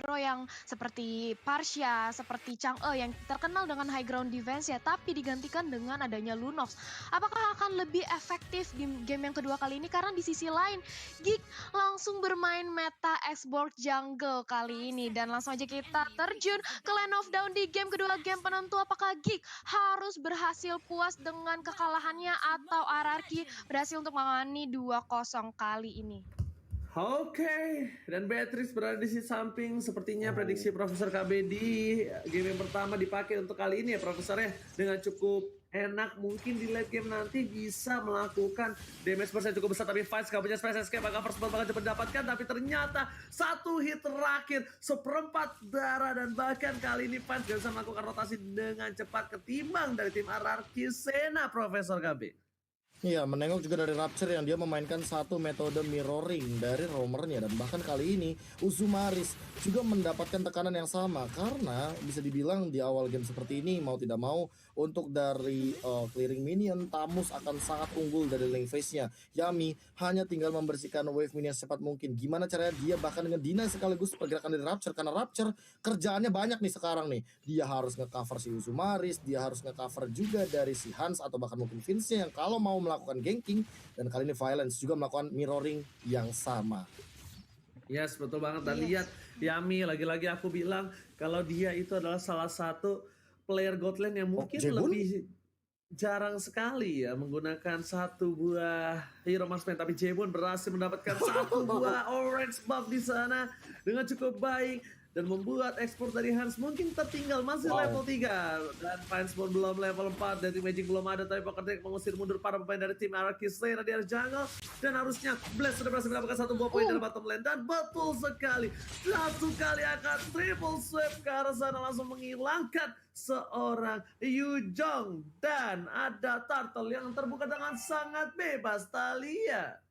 hero yang seperti Parsia, seperti Chang'e yang terkenal dengan high ground defense ya, tapi digantikan dengan adanya Lunox. Apakah akan lebih efektif di game yang kedua kali ini? Karena di sisi lain, Geek langsung bermain meta export jungle kali ini. Dan langsung aja kita terjun ke Land of Dawn di game kedua, game penentu. Apakah Geek harus berhasil puas dengan kekalahannya atau RRQ berhasil untuk menangani 2-0 kali ini? Oke, dan Beatrice berada di sisi samping. Sepertinya prediksi Profesor KB di game yang pertama dipakai untuk kali ini ya Profesornya. Dengan cukup enak, mungkin di late game nanti bisa melakukan damage persen cukup besar. Tapi Fights gak punya space escape, maka first blood bakal cepat dapatkan. Tapi ternyata satu hit terakhir, seperempat darah. Dan bahkan kali ini Fights gak bisa melakukan rotasi dengan cepat ketimbang dari tim RRQ Sena Profesor KB. Iya, menengok juga dari Rapture yang dia memainkan satu metode mirroring dari roamernya. Dan bahkan kali ini Uzumaris juga mendapatkan tekanan yang sama. Karena bisa dibilang di awal game seperti ini mau tidak mau untuk dari clearing minion, Tamus akan sangat unggul dari lane phase-nya. Yami hanya tinggal membersihkan wave minion secepat mungkin. Gimana caranya dia bahkan dengan deny sekaligus pergerakan dari Rapture. Karena Rapture kerjaannya banyak nih sekarang nih. Dia harus nge-cover si Uzumaris, dia harus nge-cover juga dari si Hans atau bahkan mungkin Vince yang kalau mau melakukan ganking, dan kali ini Violence juga melakukan mirroring yang sama. Yes, betul banget. Dan lihat Yami, lagi-lagi aku bilang kalau dia itu adalah salah satu player Godland yang mungkin lebih jarang sekali ya menggunakan satu buah hero marksman. Tapi Jebon berhasil mendapatkan satu buah orange buff di sana dengan cukup baik. Dan membuat ekspor dari Hans mungkin tertinggal masih level 3. Dan Firespawn belum level 4. Dan tim Magic belum ada. Tapi Pokerdeck mengusir mundur para pemain dari tim RRQ Sena di area jungle. Dan harusnya Blast sudah berhasil mendapatkan satu buah poin dari bottom lane. Dan betul sekali, satu kali akan triple sweep ke arah sana, langsung menghilangkan seorang Yujong. Dan ada Turtle yang terbuka dengan sangat bebas. Talia.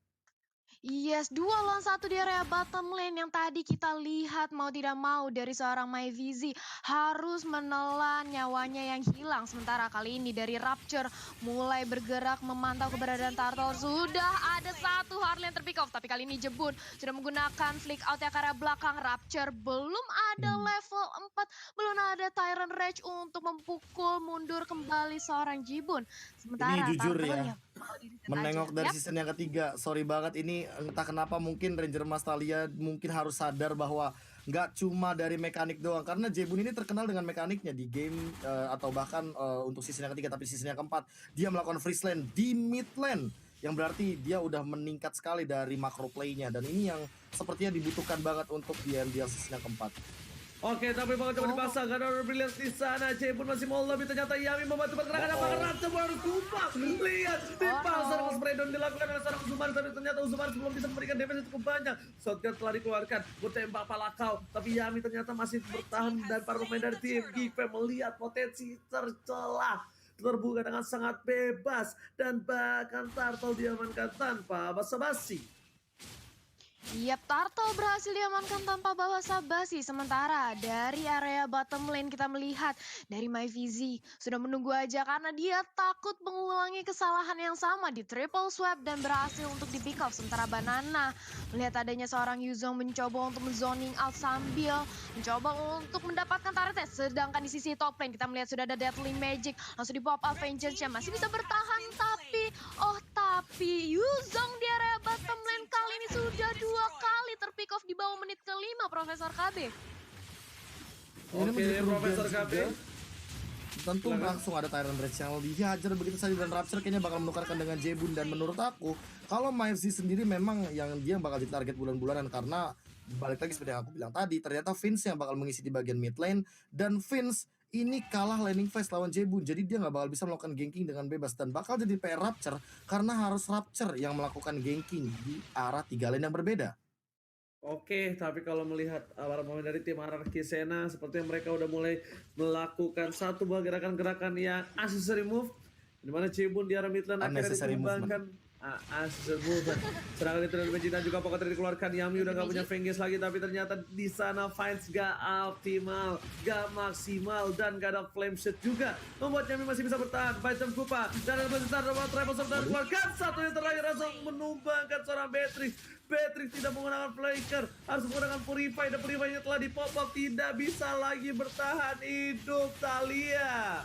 Yes, 2 lawan 1 di area bottom lane yang tadi kita lihat mau tidak mau dari seorang Myvizi harus menelan nyawanya yang hilang. Sementara kali ini dari Rapture mulai bergerak memantau keberadaan Turtle. Sudah ada satu hardlane terpick off, tapi kali ini Jebun sudah menggunakan flick out yang ke arah belakang. Rapture belum ada level 4, belum ada Tyrant Rage untuk memukul mundur kembali seorang Jibun. Sementara ini jujur Turtle ya, menengok dari season yang ketiga, sorry banget ini entah kenapa mungkin Ranger Mas Talia mungkin harus sadar bahwa nggak cuma dari mekanik doang, karena Jebun ini terkenal dengan mekaniknya di game atau bahkan untuk season yang ketiga, tapi season yang keempat dia melakukan freeze lane di mid lane yang berarti dia udah meningkat sekali dari macro play-nya, dan ini yang sepertinya dibutuhkan banget untuk di MDL season yang keempat. Oke, tapi bakal coba dipasang karena Brilliance di sana. Jebun masih mau lebih, ternyata Yami membantu pergerakan apakah Rapture harus tumpah. Lihat, dipasang spreadon dilakukan oleh seorang Uzumaris, tapi ternyata Uzumaris belum bisa memberikan damage cukup banyak. Shotgun telah dikeluarkan, bertembak palakau, tapi Yami ternyata masih bertahan, dan para pemain dari tim Geek melihat potensi tercelah. Terbuka dengan sangat bebas, dan bahkan Turtle diamankan tanpa basa-basi. Yap, Turtle berhasil diamankan tanpa basa-basi. Sementara dari area bottom lane kita melihat dari Myvizi sudah menunggu aja karena dia takut mengulangi kesalahan yang sama di triple swap dan berhasil untuk di pick off. Sementara Banana melihat adanya seorang Yuzong mencoba untuk zoning out sambil mencoba untuk mendapatkan turret. Sedangkan di sisi top lane kita melihat sudah ada Deadly Magic, langsung di pop up Vengeance-nya masih bisa bertahan, tapi Yuzong di area bottom lane kali ini sudah 2 kali terpick off di bawah menit ke-5, Profesor KB. Oke, Profesor KB. Tentu langsung ada Tyrant Rage yang dihajar begitu saja, dan Rapture kayaknya bakal menukarkan dengan Jebun. Dan menurut aku kalau Myvizi sendiri memang yang dia bakal jadi target bulan-bulanan, karena balik lagi seperti yang aku bilang tadi, ternyata Vince yang bakal mengisi di bagian mid lane, dan Vince ini kalah laning phase lawan Jebun, jadi dia nggak bakal bisa melakukan ganking dengan bebas, dan bakal jadi PR Rapture karena harus Rapture yang melakukan ganking di arah 3 lane yang berbeda. Oke, tapi kalau melihat para pemain dari tim RRQ Sena, sepertinya mereka udah mulai melakukan satu buah gerakan-gerakan yang unnecessary move, dimana Jebun di arah mid lane akhirnya dikembangkan unnecessary movement. Serangan itu dari Vegeta juga Poker dikeluarkan. Yami udah gak punya Vengeance lagi, tapi ternyata di sana Fights gak optimal, gak maksimal, dan gak ada Flame Shot juga, membuat Yami masih bisa bertahan. Baitem Kupa dan ada besar travel serta dikeluarkan satu yang terakhir langsung menumbangkan seorang Beatrice. Patrick tidak menggunakan flanker, harus menggunakan Purify, dan Purify-nya telah dipop-up, tidak bisa lagi bertahan hidup Thalia.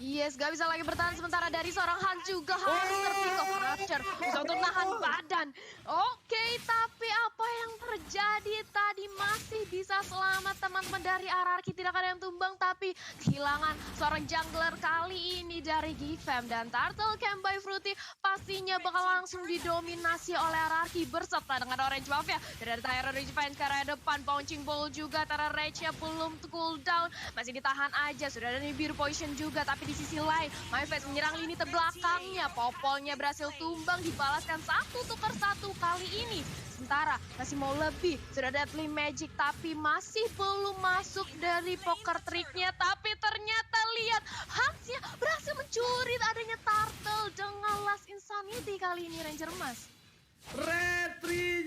Yes, gak bisa lagi bertahan sementara dari seorang Hans juga harus terpick of Rapture bisa untuk nahan badan. Oke, tapi apa yang terjadi tadi masih bisa selamat teman-teman dari RRQ, tidak ada yang tumbang, tapi kehilangan seorang jungler kali ini dari Gfam, dan Turtle Camp by Fruity pastinya bakal langsung didominasi oleh RRQ berserta dengan Orange Mafia. Dari Tyra Defense ke arah depan, Pouncing Ball juga, Tara Rage-nya belum cooldown, masih ditahan aja, sudah ada Nibiru Poison juga, tapi di sisi lain, MyFace menyerang lini terbelakangnya. Popolnya berhasil tumbang, dibalaskan 1-1 kali ini. Sementara masih mau lebih, sudah Deadly Magic, tapi masih belum masuk dari poker triknya. Tapi ternyata lihat, Hansnya berhasil mencuri adanya Turtle dengan Last Insanity kali ini, Ranger Mas. Retri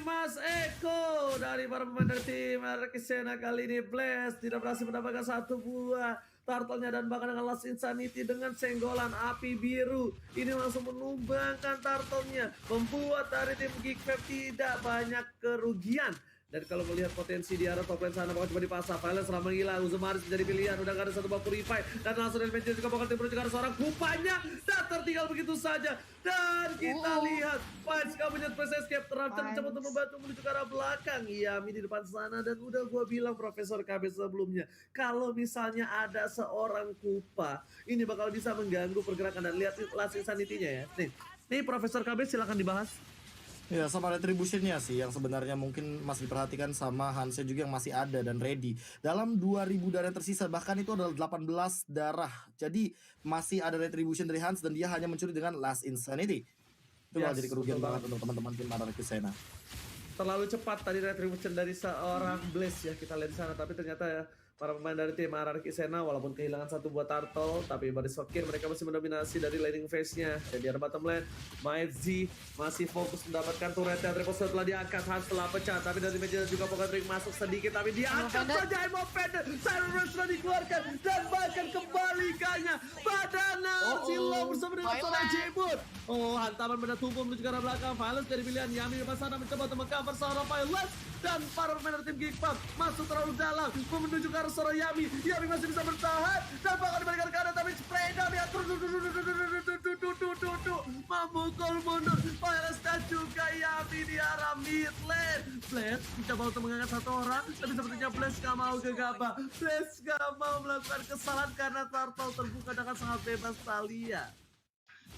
Mas Eko dari para pemain dari tim RRQ Sena kali ini. Blast tidak berhasil mendapatkan satu buah turtle-nya, dan bahkan dengan Last Insanity dengan senggolan api biru ini langsung menumbangkan turtle-nya, membuat dari tim Geekfam tidak banyak kerugian. Dan kalau melihat potensi di arah top lane sana, bakal coba dipasang. Violence ramai gila, Uzumaris menjadi pilihan. Udah gak ada satu buah Purify, dan langsung dari Manchester juga bakal timbul juga ada seorang kupanya, dan tertinggal begitu saja. Dan kita lihat Pines gak punya space escape, Raptor mencoba untuk membantu menuju ke arah belakang. Yami di depan sana, dan udah gua bilang Profesor KB sebelumnya, kalau misalnya ada seorang kupa, ini bakal bisa mengganggu pergerakan. Dan lihat Last Insanity-nya ya. Nih Profesor KB silahkan dibahas. Ya, sama retributionnya sih yang sebenarnya mungkin masih diperhatikan sama Hansnya juga yang masih ada dan ready. Dalam 2000 darah yang tersisa, bahkan itu adalah 18 darah. Jadi masih ada retribution dari Hans dan dia hanya mencuri dengan Last Insanity. Itu bakal jadi kerugian banget untuk teman-teman tim RRQ Sena. Terlalu cepat tadi retribution dari seorang Blaze ya, kita lihat di sana, tapi ternyata ya para pemain dari tim RRQ Sena walaupun kehilangan satu buah turtle, tapi pada Sokir mereka masih mendominasi dari laning phase-nya. Dan di arah bottom lane, MyFZ masih fokus mendapatkan turret-nya. Triple telah diangkat, Hans telah pecah, tapi dari Magic juga Pocket Ring masuk sedikit, tapi diangkat saja Emo Fender. Siren Rush sudah dikeluarkan, dan bahkan kebalikannya Badana Silo bersama dengan seorang Jebut. Oh, hantaman pada tubuh menuju ke arah belakang. Violence jadi pilihan, Yami di depan sana mencoba untuk meng-cover seorang Violence, dan para pemain dari tim Geekfam masuk terlalu dalam menuju ke arah seorang Yami. Yami masih bisa bertahan, dan bakal dibalikan ke arah, tapi spray down ya, memukul mundur Violence dan juga Yami di arah mid lane. Blast mencoba untuk mengangkat satu orang, tapi sepertinya Blast gak mau gegabah. Blast gak mau melakukan kesalahan karena turtle terbuka dengan sangat bebas Thalia.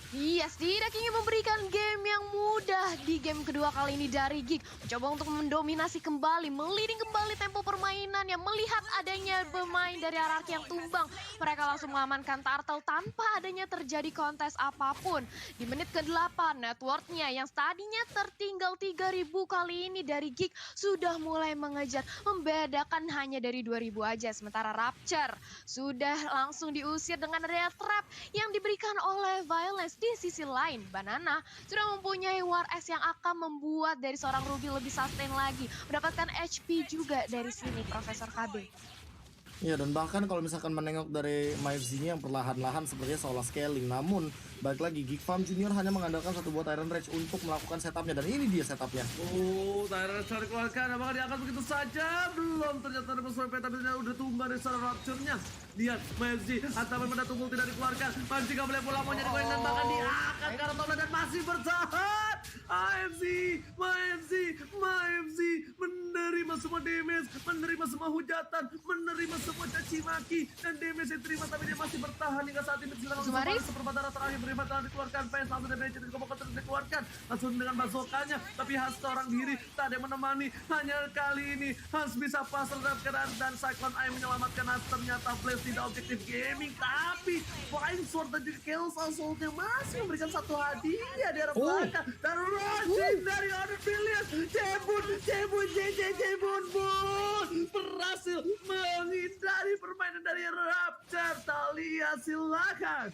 Yes, tidak ingin memberikan game yang mudah di game kedua kali ini dari Geek. Mencoba untuk mendominasi kembali, meliding kembali tempo permainannya. Melihat adanya pemain dari RRQ yang tumbang, mereka langsung mengamankan turtle tanpa adanya terjadi kontes apapun. Di menit ke-8, networknya yang tadinya tertinggal 3000 kali ini dari Geek sudah mulai mengejar, membedakan hanya dari 2000 aja. Sementara Rapture sudah langsung diusir dengan adanya trap yang diberikan oleh Violence. Di sisi lain, Banana sudah mempunyai War X yang akan membuat dari seorang Ruby lebih sustain lagi. Mendapatkan HP juga dari sini, Profesor KB. Ya, dan bahkan kalau misalkan menengok dari MyFZ-nya yang perlahan-lahan sepertinya seolah scaling. Namun, balik lagi, Geekfam Junior hanya mengandalkan satu buah Tyrant Rage untuk melakukan setupnya. Dan ini dia setupnya. Tyrant Rage dikeluarkan, apakah diangkat begitu saja? Belum, ternyata ada musuh tapi ternyata udah tumbang dari seorang Rapture-nya. Lihat, MyFZ, hantaman benda tubuh tidak dikeluarkan. MyFZ gak boleh pulang, mau jadi koin dan bahkan diangkat ke arah top lane dan masih bertahan. MyFZ menerima semua damage, menerima semua hujatan, menerima semua caci maki, dan damage yang terima, tapi dia masih bertahan hingga saat ini. Uzumaris Seperempat darah terakhir beriman telah dikeluarkan, Fans langsung damage dari Komoko terus dikeluarkan, langsung dengan bazooka-nya, tapi Hans seorang diri tak ada yang menemani. Hanya kali ini Hans bisa puzzle dalam keadaan, dan Cyclone Eye menyelamatkan Hans. Ternyata Blaze tidak objektif gaming, tapi Flying Sword dan juga Chaos Assault-nya masih memberikan satu hadiah di arah belakang. Dan rushing dari Order Billion, Jebun berhasil menghindari permainan dari Rapture. Thalia silakan.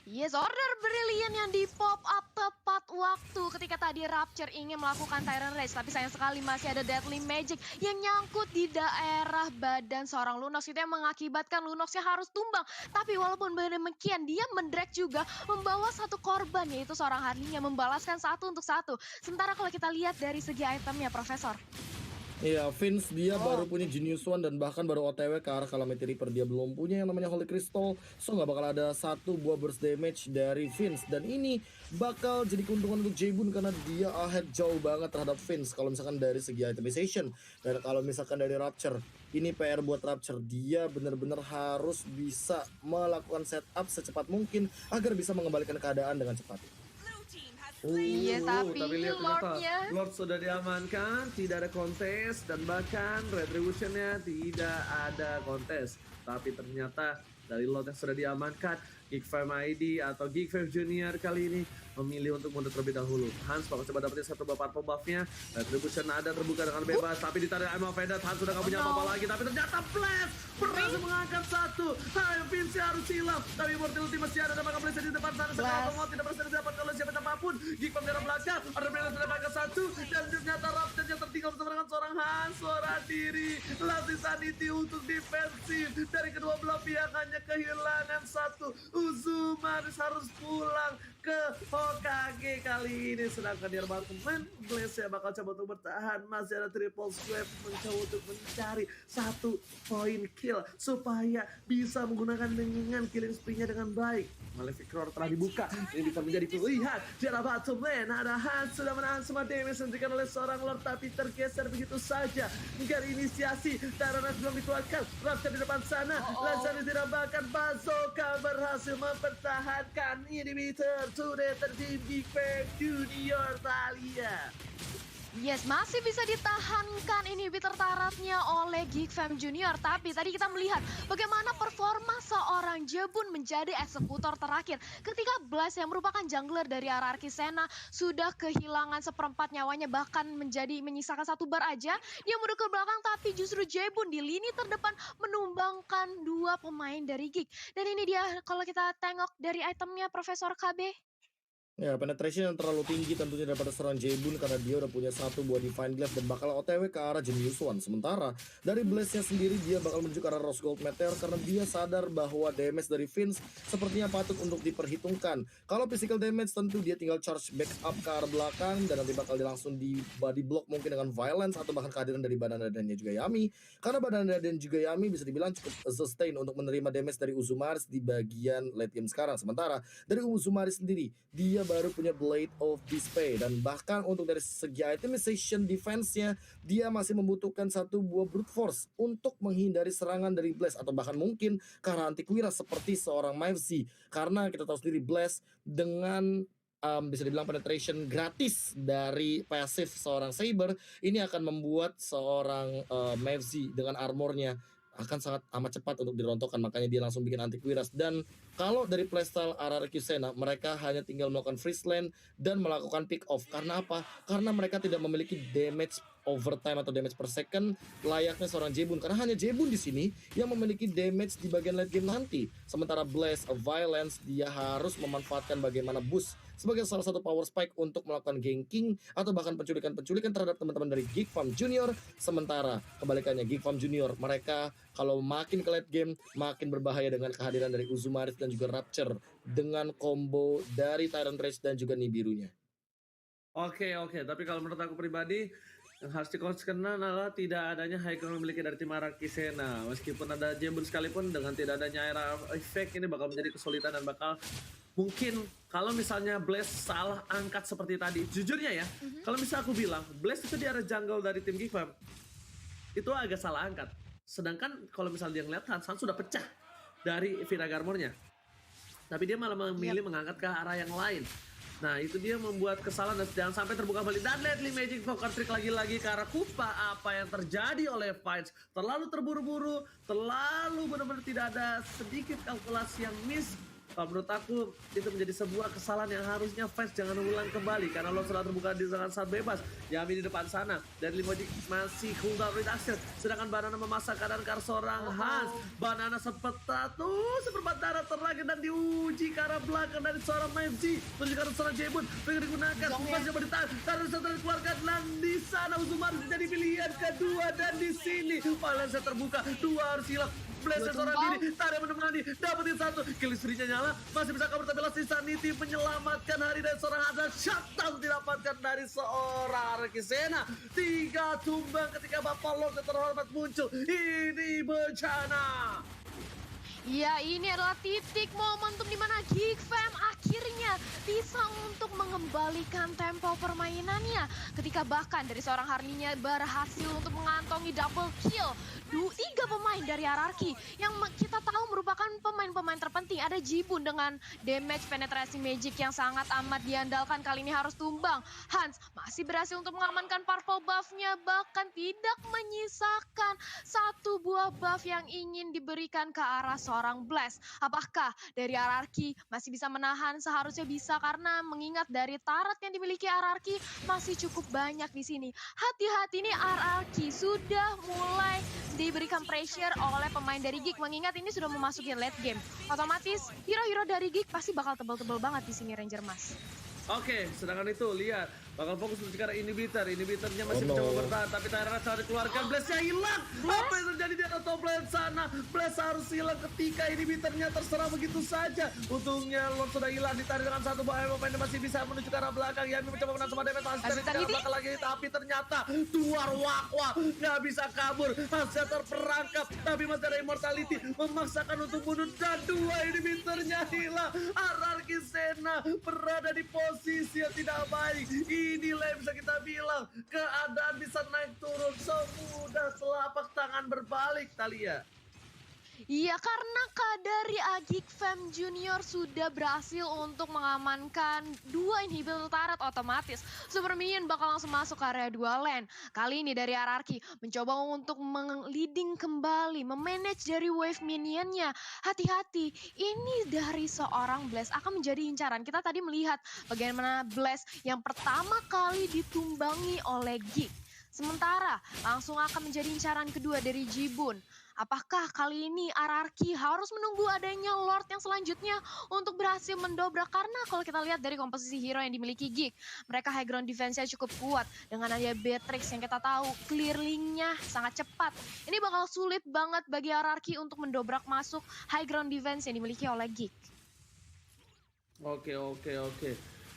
Yes, order brilian yang di pop up tepat waktu ketika tadi Rapture ingin melakukan Tyrant Rage. Tapi sayang sekali masih ada Deadly Magic yang nyangkut di daerah badan seorang Lunox. Itu yang mengakibatkan Lunoxnya harus tumbang. Tapi walaupun demikian, dia mendrag juga membawa satu korban, yaitu seorang Harley yang membalaskan satu untuk satu. Sementara kalau kita lihat dari segi itemnya, Profesor. Iya, Vince dia baru punya Genius One dan bahkan baru OTW ke arah Calamity Reaper. Dia belum punya yang namanya Holy Crystal, so nggak bakal ada satu buah burst damage dari Vince. Dan ini bakal jadi keuntungan untuk Jebun karena dia ahead jauh banget terhadap Vince kalau misalkan dari segi itemization. Dan kalau misalkan dari Rapture, ini PR buat Rapture. Dia benar-benar harus bisa melakukan setup secepat mungkin agar bisa mengembalikan keadaan dengan cepat. Iya, tapi lihat ternyata Lordnya. Lord sudah diamankan, tidak ada kontes dan bahkan Retribution-nya tidak ada kontes. Tapi ternyata dari Lord yang sudah diamankan, Geek5 ID atau Geek5 Junior kali ini memilih untuk mundur terlebih dahulu. Hans bakal coba dapetin satu buah purple buff-nya. Retribution ada terbuka dengan bebas, tapi ditarik Emma Vedat. Hans sudah gak punya apa-apa lagi, tapi ternyata Blast berhasil mengangkat satu. Hai, Vince harus hilang, tapi Immortality masih ada dan bakal Blast di depan sana. Sekarang mau tidak berhasil dapat kalau siapa apapun. Geek5 dari belakang, ada Blast sudah pakai satu, dan ternyata Raptor yang tertinggal bersama dengan seorang Hans. Suara diri, latih sanity untuk defensif. Dari kedua belah pihak hanya kehilangan satu. Uzumaris harus pulang ke Hokage kali ini, sedangkan di apartemen Blaze bakal coba untuk bertahan. Masih ada triple square mencoba untuk mencari satu poin kill supaya bisa menggunakan dengan killing spree-nya dengan baik. Malefic Roar telah dibuka, ini bisa menjadi pilihan. Di arah bottom lane ada Hans sudah menahan semua damage yang diberikan oleh seorang Lord, tapi tergeser begitu saja. Enggak inisiasi, Tyrant belum dikeluarkan. Raptor di depan sana, Lazarus tidak bahkan Bazooka berhasil mempertahankan inhibitor. Sudah tertinggi Geek5 Junior Thalia. Yes, masih bisa ditahankan inhibitor taratnya oleh Geek5 Junior. Tapi tadi kita melihat bagaimana performa seorang Jebun menjadi eksekutor terakhir. Ketika Blast yang merupakan jungler dari hierarki Sena sudah kehilangan seperempat nyawanya, bahkan menyisakan satu bar aja. Dia mundur ke belakang, tapi justru Jebun di lini terdepan menumbangkan dua pemain dari Geek. Dan ini dia kalau kita tengok dari itemnya Profesor KB. Ya, penetration yang terlalu tinggi tentunya daripada seorang Jebun karena dia udah punya satu buah Divine Glaive dan bakal OTW ke arah Genius One. Sementara dari Blaze-nya sendiri dia bakal menuju ke arah Rose Gold Meteor karena dia sadar bahwa damage dari Vince sepertinya patut untuk diperhitungkan. Kalau physical damage tentu dia tinggal charge back up ke arah belakang dan nanti bakal langsung di body block mungkin dengan violence atau bahkan kehadiran dari Banana dan juga Yami. Karena Banana dan juga Yami bisa dibilang cukup sustain untuk menerima damage dari Uzumaris di bagian late game sekarang. Sementara dari Uzumaris sendiri dia baru punya Blade of Despair dan bahkan untuk dari segi itemization defense-nya dia masih membutuhkan satu buah brute force untuk menghindari serangan dari Blast atau bahkan mungkin ke arah Antiquira seperti seorang Mavzi karena kita tahu sendiri Blast dengan bisa dibilang penetration gratis dari passive seorang Saber ini akan membuat seorang Mavzi dengan armornya akan sangat amat cepat untuk dirontokkan, makanya dia langsung bikin Antiquiras. Dan kalau dari playstyle RRQ Sena, mereka hanya tinggal melakukan freeze lane dan melakukan pick off. Karena apa? Karena mereka tidak memiliki damage overtime atau damage per second layaknya seorang Jebun, karena hanya Jebun di sini yang memiliki damage di bagian late game nanti. Sementara Blaze Violence dia harus memanfaatkan bagaimana boost sebagai salah satu power spike untuk melakukan ganking atau bahkan penculikan terhadap teman-teman dari Geek5 Junior. Sementara kebalikannya Geek5 Junior mereka kalau makin ke late game makin berbahaya dengan kehadiran dari Uzumaris dan juga Rapture dengan combo dari Tyrant Rage dan juga Nibirunya. Oke, tapi kalau menurut aku pribadi yang harus dikonsekuensikan adalah tidak adanya high ground memiliki dari tim Araki Sena. Meskipun ada Jebun sekalipun dengan tidak adanya era effect ini bakal menjadi kesulitan dan bakal mungkin kalau misalnya Blaze salah angkat seperti tadi. Jujurnya ya, kalau misalnya aku bilang Blaze itu di area jungle dari tim Geek5 itu agak salah angkat. Sedangkan kalau misalnya dia ngeliat Hans sudah pecah dari Viraga Armor-nya. Tapi dia malah memilih mengangkat ke arah yang lain. Nah itu dia membuat kesalahan dan jangan sampai terbuka balik. Dan Deadly Magic Poker Trick lagi-lagi ke arah Kupa. Apa yang terjadi oleh Fights terlalu terburu-buru, terlalu benar-benar tidak ada sedikit kalkulasi yang miss Kalau menurut aku itu menjadi sebuah kesalahan yang harusnya fans jangan ulang kembali karena Lord sudah terbuka di dengan saat bebas. Yami di depan sana dari Limoji masih cooldown reduction, sedangkan Banana memasang keadaan kar seorang Hans. Banana seperempat darah terakhir dan diuji ke arah belakang dari seorang Mavzi menuju ke arah seorang Jebun pengen digunakan masih coba ditahan taruh satu dikeluarkan dan di sana Uzumar jadi pilihan kedua dan di sini balance terbuka dua harus hilang. Blazer seorang diri, tarik menemani, dapetin satu, kill istrinya nyala, masih bisa kabur tapi Last Insanity menyelamatkan hari dari seorang Hasan, shutdown didapatkan dari seorang Kisena. 3 tumbang ketika Bapak Lord yang terhormat muncul, ini bencana. Ya, ini adalah titik momentum di mana Geek Fam akhirnya bisa untuk mengembalikan tempo permainannya. Ketika bahkan dari seorang Harley-nya berhasil untuk mengantongi double kill. 3 pemain dari RRQ yang kita tahu merupakan pemain-pemain terpenting. Ada Jibun dengan damage penetrasi magic yang sangat amat diandalkan. Kali ini harus tumbang. Hans masih berhasil untuk mengamankan purple buff-nya. Bahkan tidak menyisakan satu buah buff yang ingin diberikan ke arah seorang Blast. Apakah dari RRQ masih bisa menahan? Seharusnya bisa karena mengingat dari turret yang dimiliki RRQ masih cukup banyak di sini. Hati-hati nih RRQ sudah mulai diberikan pressure oleh pemain dari Geek mengingat ini sudah memasuki late game. Otomatis hero-hero dari Geek pasti bakal tebel-tebel banget di sini Ranger Mas. Oke, sedangkan itu lihat bakal fokus menuju ke arah inhibitornya masih mencoba bertahan tapi Tyrant saat dikeluarkan Blaze-nya hilang. Apa yang terjadi di atas top lane sana? Blaze harus hilang ketika inhibitornya terserah begitu saja. Untungnya Lord sudah hilang, ditarik dengan satu buah pemain masih bisa menuju ke arah belakang. Yami mencoba menang sama damage dari sekarang belakang lagi tapi ternyata Tuar Wakwa nggak bisa kabur. Hasil terperangkap tapi masih ada immortality memaksakan untuk bunuh dan 2 inhibitornya hilang. RRQ Sena berada di posisi yang tidak baik. Inilah yang bisa kita bilang keadaan bisa naik turun semudah telapak tangan berbalik, Thalia. Iya, karena dari Geek Fam Junior sudah berhasil untuk mengamankan 2 inhibitor turret otomatis. Super Minion bakal langsung masuk ke area 2 lane. Kali ini dari RRQ mencoba untuk leading kembali, memanage dari wave minionnya. Hati-hati, ini dari seorang Blast akan menjadi incaran. Kita tadi melihat bagaimana Blast yang pertama kali ditumbangi oleh Geek. Sementara langsung akan menjadi incaran kedua dari Jibun. Apakah kali ini RRQ harus menunggu adanya Lord yang selanjutnya untuk berhasil mendobrak? Karena kalau kita lihat dari komposisi hero yang dimiliki Geek, mereka high ground defense-nya cukup kuat. Dengan ada Beatrix yang kita tahu clearling-nya sangat cepat. Ini bakal sulit banget bagi RRQ untuk mendobrak masuk high ground defense yang dimiliki oleh Geek.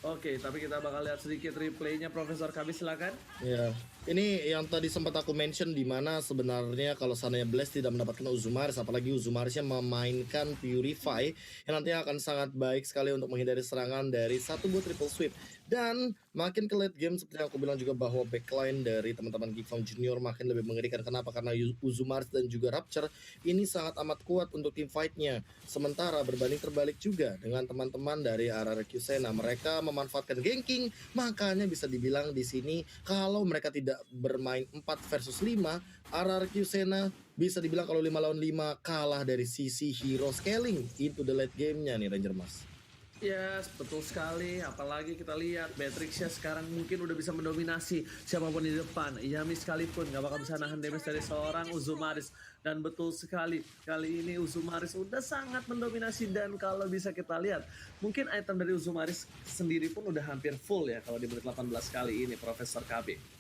Oke, tapi kita bakal lihat sedikit replaynya Profesor Kami, silakan. Ya, ini yang tadi sempat aku mention di mana sebenarnya kalau seandainya Blast tidak mendapatkan Uzumaris, apalagi Uzumarisnya memainkan Purify, yang nantinya akan sangat baik sekali untuk menghindari serangan dari satu buah triple sweep. Dan makin ke late game seperti yang aku bilang juga bahwa backline dari teman-teman Geek Fam Junior makin lebih mengerikan. Kenapa? Karena Uzumaris dan juga Rapture ini sangat amat kuat untuk team fight-nya. Sementara berbanding terbalik juga dengan teman-teman dari RRQ Sena, mereka memanfaatkan ganking, makanya bisa dibilang di sini kalau mereka tidak bermain 4 versus 5, RRQ Sena bisa dibilang kalau 5 lawan 5 kalah dari sisi hero scaling into the late game-nya nih Ranger Mas. Yes, betul sekali. Apalagi kita lihat Beatrixnya sekarang mungkin udah bisa mendominasi siapapun di depan. Yami sekalipun nggak bakal bisa nahan damage dari seorang Uzumaris. Dan betul sekali, kali ini Uzumaris udah sangat mendominasi. Dan kalau bisa kita lihat, mungkin item dari Uzumaris sendiri pun udah hampir full ya kalau di menit 18 kali ini, Profesor KB.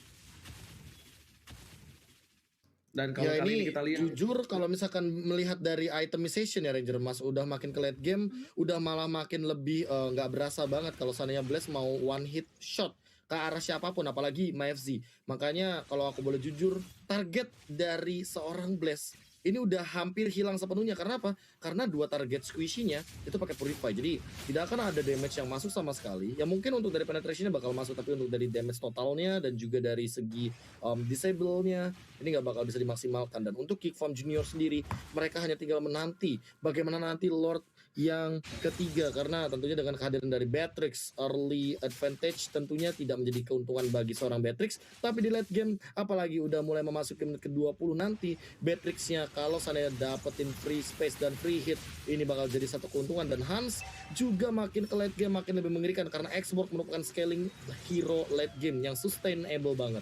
Dan kalau Ya kali ini ini kita lihat, jujur kalau misalkan melihat dari itemization ya Ranger Mas, udah makin ke late game, udah malah makin lebih nggak berasa banget kalau seandainya Blast mau one hit shot ke arah siapapun, apalagi MFZ. Makanya kalau aku boleh jujur, target dari seorang Blast ini udah hampir hilang sepenuhnya. Karena apa? Karena 2 target squishy-nya itu pakai Purify. Jadi tidak akan ada damage yang masuk sama sekali. Ya mungkin untuk dari penetration-nya bakal masuk, tapi untuk dari damage totalnya dan juga dari segi disable-nya ini nggak bakal bisa dimaksimalkan. Dan untuk Geek Fam Junior sendiri, mereka hanya tinggal menanti bagaimana nanti Lord yang ketiga, karena tentunya dengan kehadiran dari Beatrix, early advantage tentunya tidak menjadi keuntungan bagi seorang Beatrix, tapi di late game apalagi udah mulai memasuki menit ke-20 nanti, Beatrixnya kalau seandainya dapetin free space dan free hit, ini bakal jadi satu keuntungan. Dan Hans juga makin ke late game makin lebih mengerikan karena X-Borg merupakan scaling hero late game yang sustainable banget.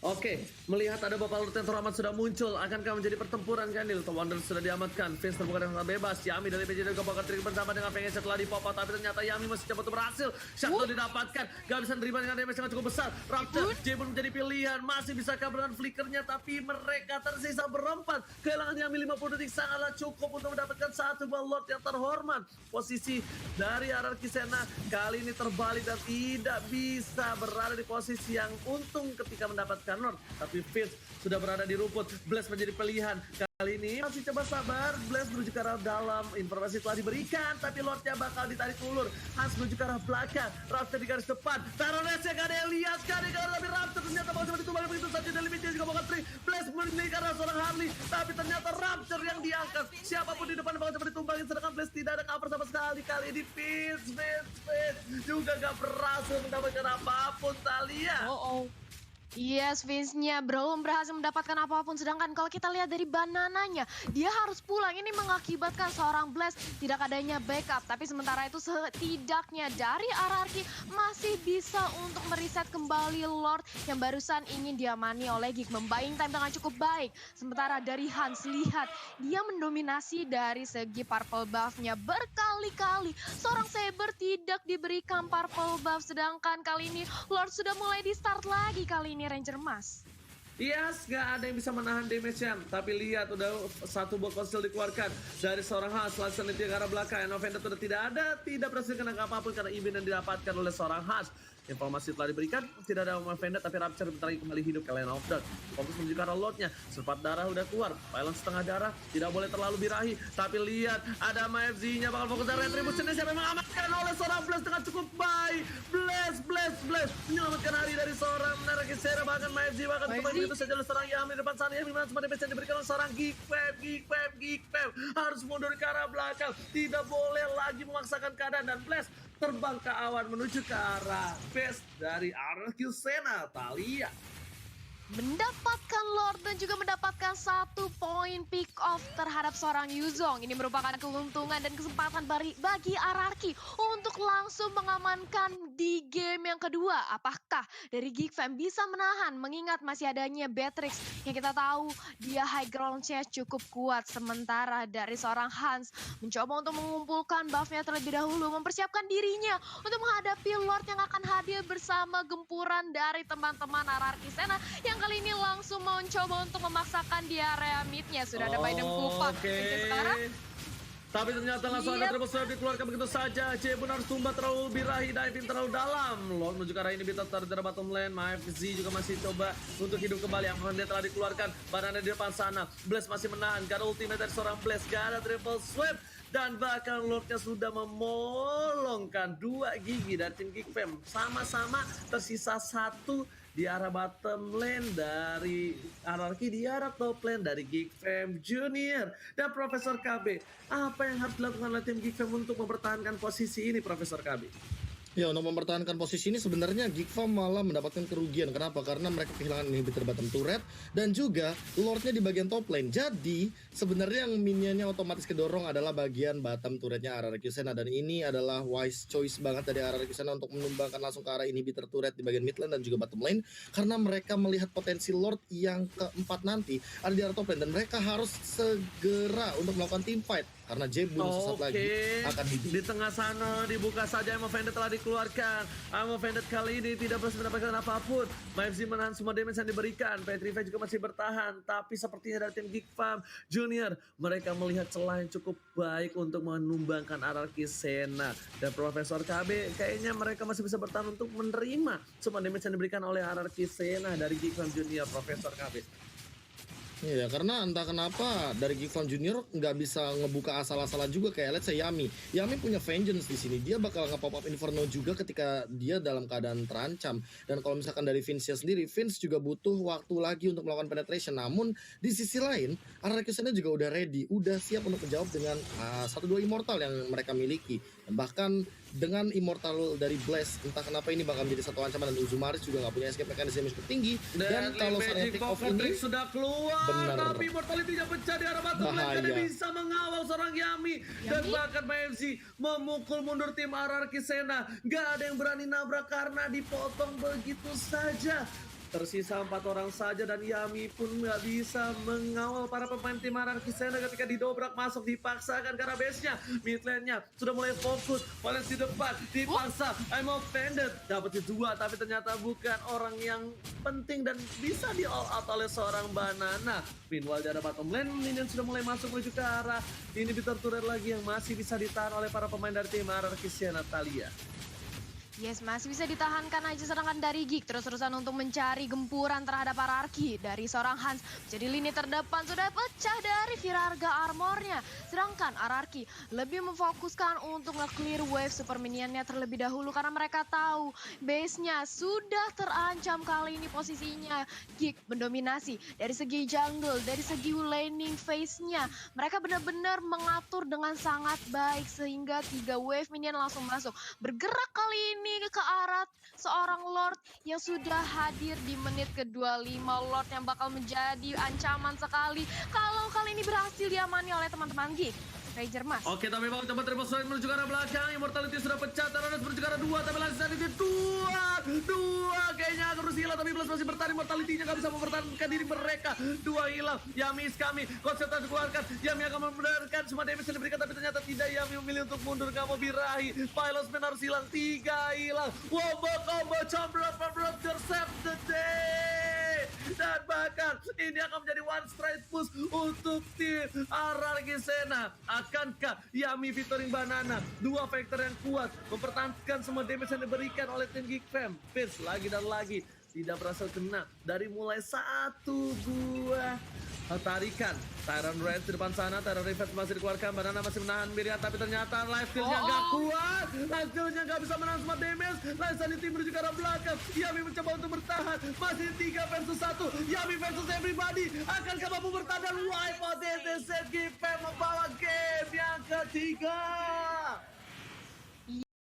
Oke, melihat ada Bapak Lord yang terhormat sudah muncul, akankah menjadi pertempuran Gandil? Wonder sudah diamankan, Vince terbuka dengan bebas. Yami dari PJ juga bakal trik bersama dengan pengen setelah dipop, tapi ternyata Yami masih cepat berhasil. Shadow didapatkan, gak bisa nerima dengan damage yang cukup besar. Raptor, Jebun menjadi pilihan, masih bisa kabur dengan flickernya, tapi mereka tersisa berempat. Kehilangan Yami 50 detik sangatlah cukup untuk mendapatkan satu buah Lord yang terhormat. Posisi dari Ararki Sena kali ini terbalik dan tidak bisa berada di posisi yang untung ketika mendapatkan Lord, tapi Vince sudah berada di rumput. Blast menjadi pilihan. Kali ini masih coba sabar. Blast menuju ke arah dalam. Informasi telah diberikan, tapi Lordnya bakal ditarik ulur. Hans menuju ke arah belakang. Raptor di garis depan. Taronesnya gak ada yang lihat. Gak ada yang lihat, tapi Raptor ternyata bakal coba ditumbang begitu saja. Dan limitnya juga bakal free. Blast menuju ke arah seorang Harley, tapi ternyata Raptor yang diangkat. Siapapun di depan bakal coba ditumbangin. Sedangkan Blast tidak ada cover sama sekali. Kali ini Vince juga gak berhasil mendapatkan apapun, Thalia. Yes, Vince-nya belum berhasil mendapatkan apapun. Sedangkan kalau kita lihat dari banananya, dia harus pulang. Ini mengakibatkan seorang Blast tidak adanya backup. Tapi sementara itu setidaknya dari RRQ masih bisa untuk mereset kembali Lord yang barusan ingin diamani oleh Geek. Buying time dengan cukup baik. Sementara dari Hans, lihat dia mendominasi dari segi purple buff-nya berkali-kali. Seorang Saber tidak diberikan purple buff. Sedangkan kali ini Lord sudah mulai di start lagi kali ini. Ranger Mas. Yes, gak ada yang bisa menahan damage-nya. Tapi lihat, udah satu buah konsil dikeluarkan dari seorang Hans. Langsung di arah belakang. Novenda sudah tidak ada. Tidak berhasil kena apapun karena Ibin yang didapatkan oleh seorang Hans. Informasi telah diberikan, tidak ada Novenda, tapi Rapture bentar lagi kembali hidup ke Line of Dark. Fokus menuju ke arah Lordnya. Sempat darah udah keluar. Pylon setengah darah. Tidak boleh terlalu birahi. Tapi lihat, ada MFZ-nya bakal fokus dari Retribution-nya. Siapa yang mengamankan oleh seorang Blast dengan cukup baik. Blast. Menyelamatkan hari dari seorang Ararki Sena. Bahkan MFZ bakal dikembali begitu saja oleh seorang Yami. Depan sana Yami mana semua damage yang diberikan oleh seorang Geek Fam. Harus mundur ke arah belakang. Tidak boleh lagi memaksakan keadaan. Dan Blast terbang ke awan menuju ke arah base dari Ararki Sena, Thalia. Mendapatkan Lord dan juga mendapatkan 1 poin pick off terhadap seorang Yuzong. Ini merupakan keuntungan dan kesempatan bagi RRQ untuk langsung mengamankan di game yang kedua. Apakah dari Geek Fam bisa menahan mengingat masih adanya Beatrix yang kita tahu dia high ground-nya cukup kuat. Sementara dari seorang Hans mencoba untuk mengumpulkan buff-nya terlebih dahulu, mempersiapkan dirinya untuk menghadapi Lord yang akan hadir bersama gempuran dari teman-teman RRQ Sena yang kali ini langsung mencoba untuk memaksakan di area mid-nya. Sudah ada Biden Kupa. Sekarang tapi ternyata langsung ada triple swipe dikeluarkan begitu saja. Jebun harus tumbang terlalu birahi, diving terlalu dalam. Lord menuju ke arah ini Bita dari bottom lane. MFZ juga masih coba untuk hidup kembali. Yang dia telah dikeluarkan. Banana di depan sana. Blast masih menahan. Gak ada ultimate dari seorang Blast. Gak ada triple swipe. Dan bahkan Lordnya sudah memolongkan 2 gigi dari tim Geek Fam. Sama-sama tersisa 1 di arah bottom lane dari RRQ, di arah top lane dari Geek Fam Junior. Dan Profesor KB, apa yang harus dilakukan oleh tim Geek Fam untuk mempertahankan posisi ini, Profesor KB? Ya, untuk mempertahankan posisi ini sebenarnya Geek Fam malah mendapatkan kerugian. Kenapa? Karena mereka kehilangan inhibitor bottom turret dan juga Lordnya di bagian top lane. Jadi sebenarnya yang minionnya otomatis kedorong adalah bagian bottom turretnya RRQ Sena. Dan ini adalah wise choice banget dari RRQ Sena untuk menumbangkan langsung ke arah inhibitor turret di bagian mid lane dan juga bottom lane. Karena mereka melihat potensi Lord yang keempat nanti ada di arah top lane. Dan mereka harus segera untuk melakukan team fight. Karena Jebun sesaat lagi akan di tengah sana dibuka saja. Amo Vendetta telah dikeluarkan. Amo Vendetta kali ini tidak berhasil mendapatkan apapun. MFZ menahan semua damage yang diberikan. Petrify juga masih bertahan. Tapi sepertinya dari tim Geek Fam Junior, mereka melihat celah yang cukup baik untuk menumbangkan Ararki Sena. Dan Profesor KB kayaknya mereka masih bisa bertahan untuk menerima semua damage yang diberikan oleh Ararki Sena dari Geek Fam Junior, Profesor KB. Iya, karena entah kenapa dari Gifam Junior nggak bisa ngebuka asal-asalan juga kayak let's say Yami. Yami punya vengeance di sini. Dia bakal nge-pop up Inferno juga ketika dia dalam keadaan terancam. Dan kalau misalkan dari Vince sendiri, Vince juga butuh waktu lagi untuk melakukan penetration. Namun di sisi lain, Arrakisana juga udah ready, udah siap untuk menjawab dengan 1-2 immortal yang mereka miliki. Dan bahkan dengan immortal dari Blast, entah kenapa ini bakal menjadi satu ancaman, dan Uzumaris juga nggak punya escape mechanism yang cukup tinggi. Dan kalau Magic Fnatic off Pocket ini Trick sudah keluar, bener. tapi Immortality-nya pecah di arah bottom lane karena Bahaya. bisa mengawal seorang Yami. Dan bahkan MFC memukul mundur tim RRQ Sena. Gak ada yang berani nabrak karena dipotong begitu saja. Tersisa 4 orang saja dan Yami pun nggak bisa mengawal para pemain tim RRQ Sena ketika didobrak masuk, dipaksakan karena base-nya. Mid lane-nya sudah mulai fokus, Valens di depan, dipaksa, I'm offended. Dapat 2 tapi ternyata bukan orang yang penting dan bisa di all out oleh seorang Banana. Meanwhile di arah bottom lane, Minion sudah mulai masuk menuju ke arah inhibitor turret lagi yang masih bisa ditahan oleh para pemain dari tim RRQ Sena, Talia. Yes, masih bisa ditahankan aja serangan dari Geek. Terus-terusan untuk mencari gempuran terhadap Ararki dari seorang Hans. Jadi lini terdepan sudah pecah dari Virarga armornya. Sedangkan Ararki lebih memfokuskan untuk nge-clear wave super minionnya terlebih dahulu. Karena mereka tahu base-nya sudah terancam kali ini posisinya. Geek mendominasi dari segi jungle, dari segi laning phase-nya. Mereka benar-benar mengatur dengan sangat baik sehingga 3 wave minion langsung masuk. Bergerak kali ini ke arah seorang Lord yang sudah hadir di menit ke-25. Lord yang bakal menjadi ancaman sekali kalau kali ini berhasil diamani oleh teman-teman Geek. Ranger Mas. Oke, tapi bakal coba triple strike menuju ke arah belakang. Immortality sudah pecah, Taranis menuju ke arah 2, tapi langsung di 2 kayaknya harus hilang, tapi Blast masih bertahan. Immortality-nya gak bisa mempertahankan diri mereka. 2 hilang, Yami is coming, konsentrasi dikeluarkan. Yami akan membenarkan semua damage yang diberikan, tapi ternyata tidak. Yami memilih untuk mundur, gak mau birahi. Pilot Man harus hilang, 3 hilang. Wombo combo, Chombrot yourself the day. Dan bahkan ini akan menjadi one straight push untuk tim RRQ Sena. Akankah Yami featuring Banana, 2 faktor yang kuat, mempertahankan semua damage yang diberikan oleh tim Geek Fam. Pierce lagi dan lagi tidak berhasil kena dari mulai 1 buah tarikan. Tyrant Range di depan sana, Tyrant Revenge masih dikeluarkan, Banana masih menahan Miriam, tapi ternyata life steal-nya gak kuat. Life steal-nya gak bisa menahan semua damage. Sanity menuju ke arah belakang. Yami mencoba untuk bertahan, masih 3 versus 1. Yami versus everybody. Akankah mampu bertahan dan wipe out DTZ Geek Fam membawa game yang ketiga.